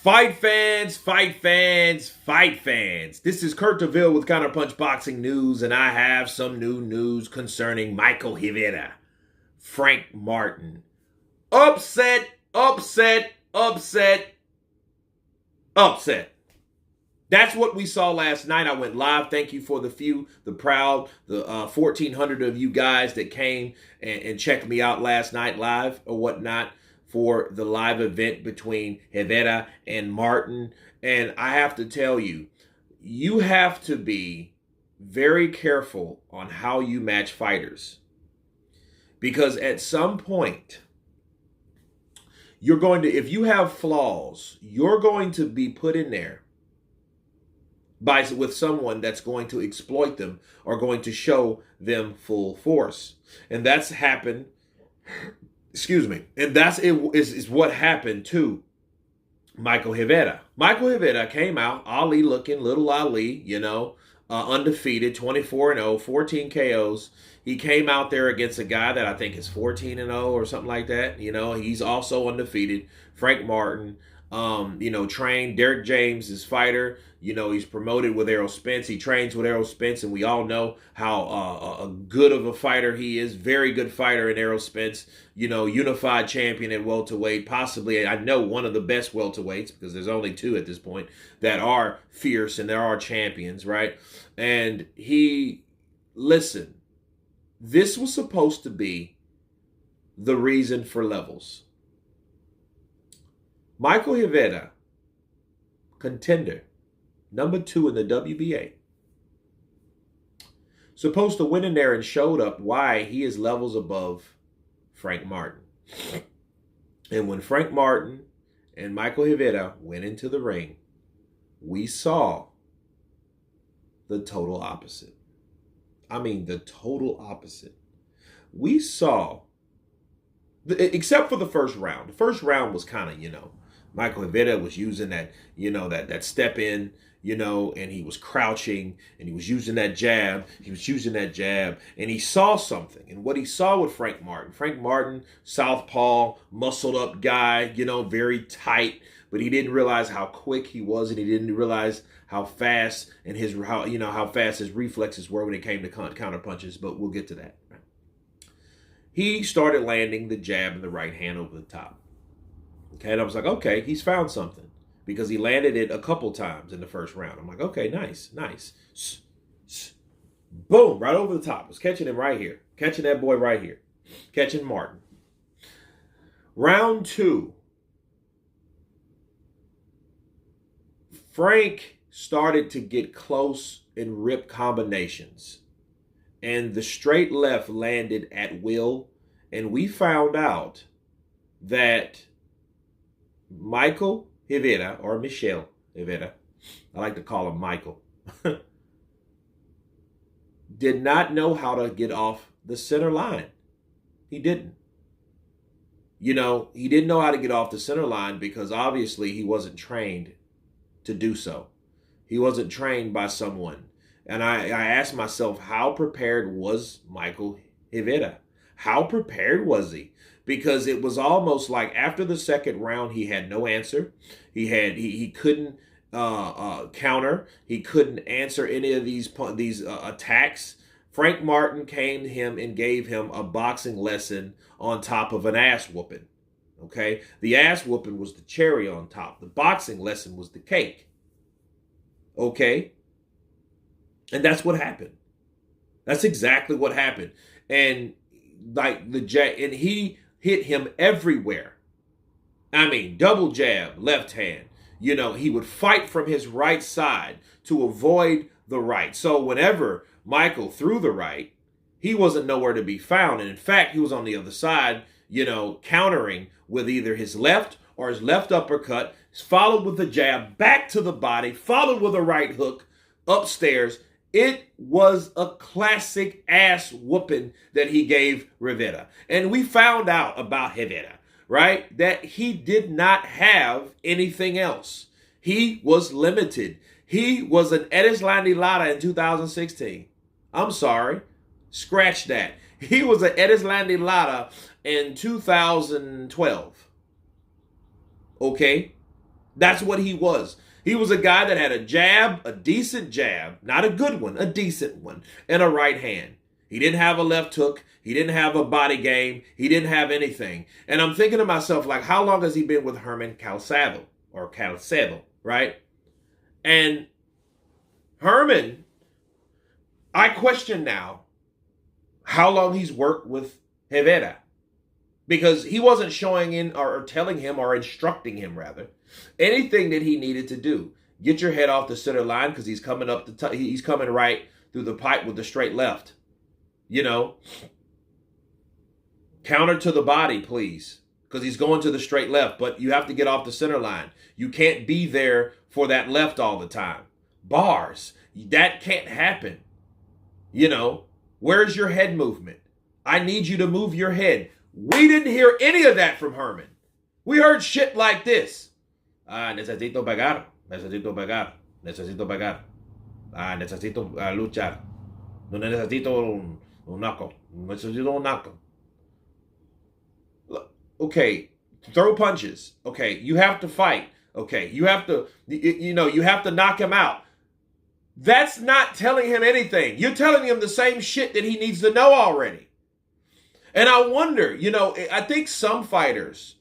Fight fans, fight fans, fight fans. This is Kurt DeVille with Counterpunch Boxing News, and I have some new news concerning Micheal Rivera, Frank Martin. Upset, upset, upset, upset. That's what we saw last night. I went live. Thank you for the proud, the 1,400 of you guys that came and checked me out last night live or whatnot for the live event between Rivera and Martin. And I have to tell you, you have to be very careful on how you match fighters. Because at some point, you're going to, if you have flaws, you're going to be put in there with someone that's going to exploit them or going to show them full force. And that's happened, excuse me, and that's is what happened to Micheal Rivera. Micheal Rivera came out, Ali looking, little Ali, undefeated, 24-0, 14 KOs. He came out there against a guy that I think is 14-0 or something like that. He's also undefeated. Frank Martin, trained Derek James, his fighter. He's promoted with Errol Spence. He trains with Errol Spence, and we all know how good of a fighter he is. Very good fighter in Errol Spence. Unified champion at welterweight. Possibly, I know, one of the best welterweights, because there's only two at this point that are fierce and there are champions, right? And listen, this was supposed to be the reason for levels. Micheal Rivera, contender, number 2 in the WBA, supposed to win in there, and showed up why he is levels above Frank Martin. And when Frank Martin and Micheal Rivera went into the ring, we saw the total opposite. I mean, the total opposite. We saw, except for the first round. The first round was kind of, Micheal Rivera was using that, that step in, and he was crouching, and he was using that jab. And he saw something. And what he saw with Frank Martin, southpaw, muscled up guy, very tight, but he didn't realize how quick he was, and he didn't realize how fast and how fast his reflexes were when it came to counter punches. But we'll get to that. He started landing the jab and the right hand over the top. Okay, and I was like, okay, he's found something, because he landed it a couple times in the first round. I'm like, okay, nice. Boom, right over the top. I was catching him right here. Catching that boy right here. Catching Martin. Round 2. Frank started to get close and rip combinations. And the straight left landed at will. And we found out that Micheal Rivera, or Micheal Rivera, I like to call him Michael, did not know how to get off the center line. He didn't. He didn't know how to get off the center line because obviously he wasn't trained to do so. He wasn't trained by someone. And I asked myself, how prepared was Micheal Rivera? How prepared was he? Because it was almost like after the second round, he had no answer. He couldn't counter. He couldn't answer any of these attacks. Frank Martin came to him and gave him a boxing lesson on top of an ass whooping. Okay, the ass whooping was the cherry on top. The boxing lesson was the cake. Okay, and that's what happened. That's exactly what happened. And he hit him everywhere. I mean, double jab, left hand. He would fight from his right side to avoid the right. So whenever Micheal threw the right, he wasn't nowhere to be found. And in fact, he was on the other side, countering with either his left or his left uppercut, followed with the jab back to the body, followed with a right hook upstairs. It was a classic ass whooping that he gave Rivera. And we found out about Rivera, right? That he did not have anything else. He was limited. He was an Erislandy Lara in 2016. I'm sorry. Scratch that. He was an Erislandy Lara in 2012. Okay? That's what he was. He was a guy that had a jab, a decent jab, not a good one, a decent one, and a right hand. He didn't have a left hook. He didn't have a body game. He didn't have anything. And I'm thinking to myself, like, how long has he been with Herman Calcedo, right? And Herman, I question now how long he's worked with Rivera, because he wasn't showing in or telling him or instructing him, rather, anything that he needed to do. Get your head off the center line because he's coming up he's coming right through the pipe with the straight left. You know, counter to the body, please, because he's going to the straight left, but you have to get off the center line. You can't be there for that left all the time. Bars, that can't happen. You know, where's your head movement? I need you to move your head. We didn't hear any of that from Herman. We heard shit like this. Necesito pegar. Necesito pegar. Necesito pegar. Necesito luchar. No necesito un knuckle. Necesito un knuckle. Okay, throw punches. Okay, you have to fight. Okay, you have to, you have to knock him out. That's not telling him anything. You're telling him the same shit that he needs to know already. And I wonder, I think some trainers,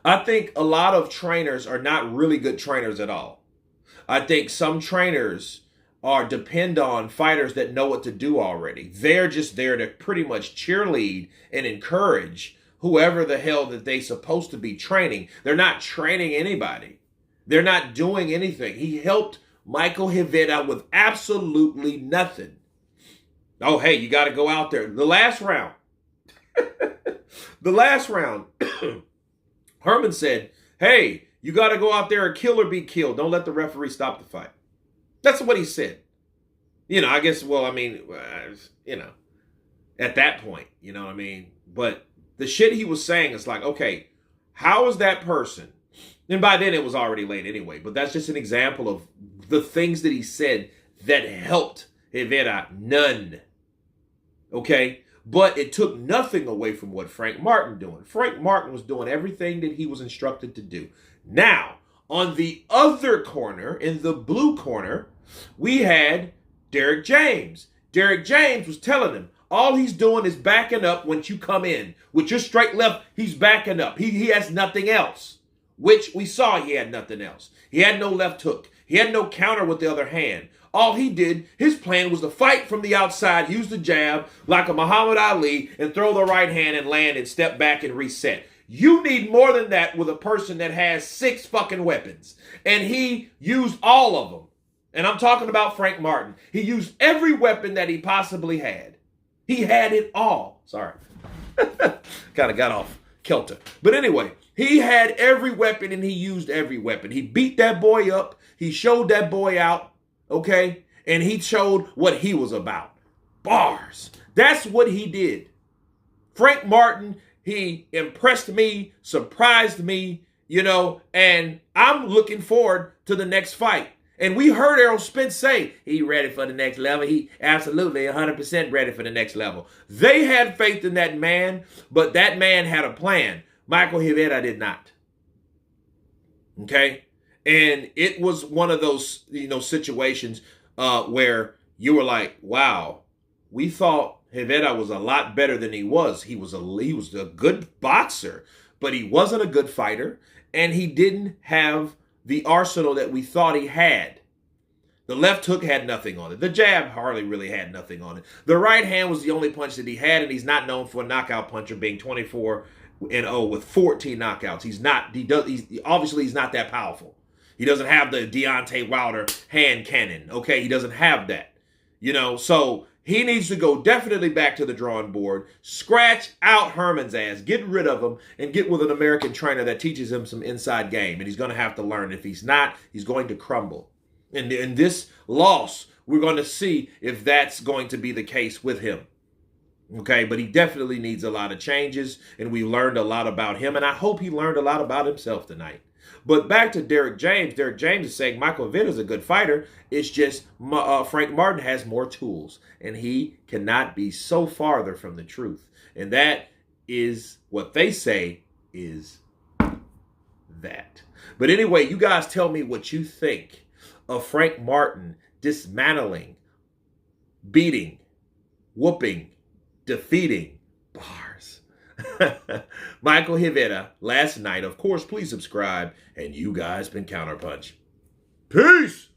I think a lot of trainers are not really good trainers at all. I think some trainers depend on fighters that know what to do already. They're just there to pretty much cheerlead and encourage whoever the hell that they're supposed to be training. They're not training anybody. They're not doing anything. He helped Micheal Rivera with absolutely nothing. Oh, hey, you got to go out there. The last round, Herman said, hey, you got to go out there and kill or be killed. Don't let the referee stop the fight. That's what he said. I guess, at that point, you know what I mean? But the shit he was saying is like, okay, how is that person? And by then it was already late anyway, but that's just an example of the things that he said that helped Rivera. None. Okay? But it took nothing away from what Frank Martin doing. Frank Martin was doing everything that he was instructed to do. Now, on the other corner, in the blue corner, we had Derrick James. Derrick James was telling him, all he's doing is backing up once you come in. With your straight left, he's backing up. He has nothing else, which we saw he had nothing else. He had no left hook. He had no counter with the other hand. All he did, his plan was to fight from the outside, use the jab like a Muhammad Ali, and throw the right hand and land and step back and reset. You need more than that with a person that has 6 fucking weapons. And he used all of them. And I'm talking about Frank Martin. He used every weapon that he possibly had. He had it all. Sorry. Kind of got off kilter. But anyway, he had every weapon and he used every weapon. He beat that boy up. He showed that boy out. Okay? And he showed what he was about. Bars. That's what he did. Frank Martin, he impressed me, surprised me, and I'm looking forward to the next fight. And we heard Errol Spence say he ready for the next level. He absolutely 100% ready for the next level. They had faith in that man, but that man had a plan. Micheal Rivera did not. Okay? And it was one of those, situations where you were like, wow, we thought Rivera was a lot better than he was. He was a good boxer, but he wasn't a good fighter, and he didn't have the arsenal that we thought he had. The left hook had nothing on it. The jab hardly really had nothing on it. The right hand was the only punch that he had, and he's not known for a knockout puncher, being 24-0 with 14 knockouts. He's not that powerful. He doesn't have the Deontay Wilder hand cannon. Okay, he doesn't have that. So he needs to go definitely back to the drawing board, scratch out Herman's ass, get rid of him, and get with an American trainer that teaches him some inside game. And he's going to have to learn. If he's not, he's going to crumble. And in this loss, we're going to see if that's going to be the case with him. Okay, but he definitely needs a lot of changes, and we learned a lot about him, and I hope he learned a lot about himself tonight. But back to Derrick James. Derrick James is saying Micheal Rivera is a good fighter. It's just Frank Martin has more tools, and he cannot be so farther from the truth. And that is what they say is that. But anyway, you guys tell me what you think of Frank Martin dismantling, beating, whooping, defeating bars. Micheal Rivera last night. Of course, please subscribe. And you guys been Counterpunch. Peace!